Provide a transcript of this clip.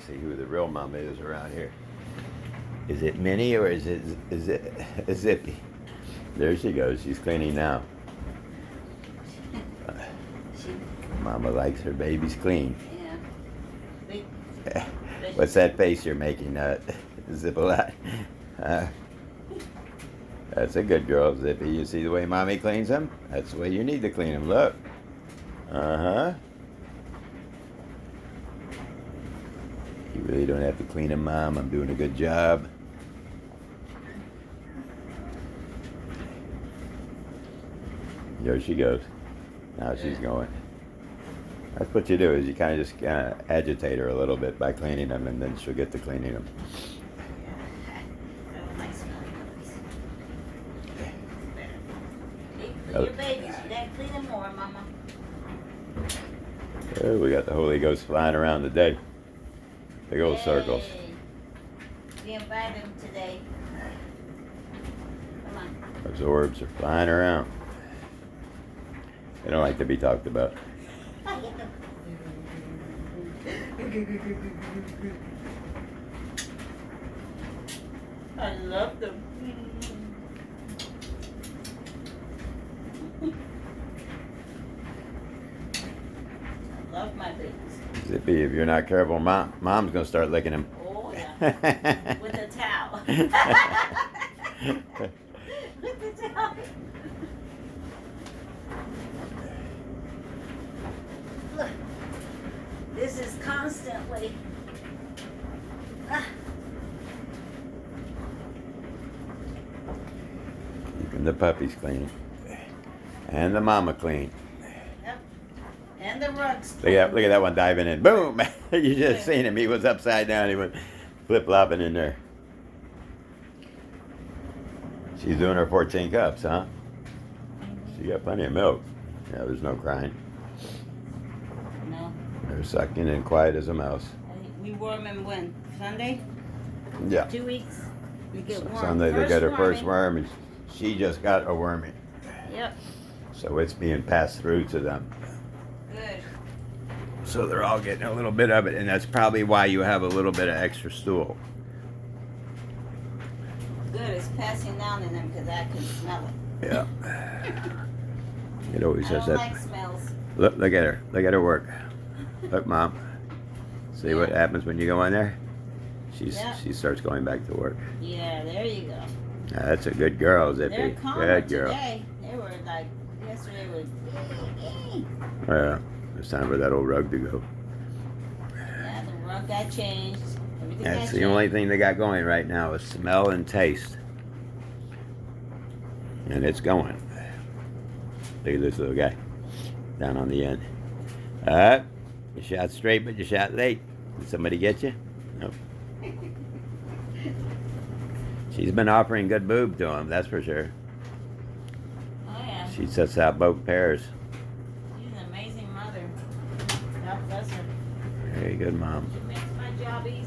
see who the real mom is around here. Is it Minnie or is it Zippy? There she goes. She's cleaning now. Mama likes her babies clean. Yeah. What's that face you're making, Zippolat? That's a good girl, Zippy. You see the way Mommy cleans them? That's the way you need to clean them. Look. Uh-huh. You really don't have to clean them, Mom. I'm doing a good job. There she goes. Now she's going. That's what you do, is you kind of just agitate her a little bit by cleaning them, and then she'll get to cleaning them. Your babies, you gotta clean them more, Mama. Oh, we got the Holy Ghost flying around today. Big old circles. We invited them today. Come on. Those orbs are flying around. They don't like to be talked about. I love them. I love my babies. Zippy, if you're not careful, Mom's gonna start licking him. Oh yeah. With a towel. With the towel. Look. This is constantly. Keeping the puppies clean. And the mama clean. Yep. And the rugs. Look at that one diving in. Boom! You just seen him. He was upside down. He went flip-flopping in there. She's doing her 14 cups, huh? She got plenty of milk. Yeah, there's no crying. No. They're sucking and quiet as a mouse. We warm them when? Sunday? Yeah. 2 weeks? We get warm. Sunday they First got her first warming. worm, and she just got a worming. Yep. So it's being passed through to them. Good. So they're all getting a little bit of it, and that's probably why you have a little bit of extra stool. Good. It's passing down in them because I can smell it. Yeah. It always I says don't that. like smells. Look at her. Look at her work. Look, Mom. See what happens when you go in there? She starts going back to work. Yeah, there you go. That's a good girl, Zippy. They're calmer Good girl. today. They were like, yesterday was, Yeah. It's time for that old rug to go. yeah, the rug got changed. Everything That's got the changed. only thing they got going right now is smell and taste. And it's going. Look at this little guy down on the end. You shot straight, but you shot late. Did somebody get you? Nope. She's been offering good boob to him, that's for sure. Oh, yeah. She sets out both pairs. She's an amazing mother. God bless her. Very good, Mom. She makes my job easy.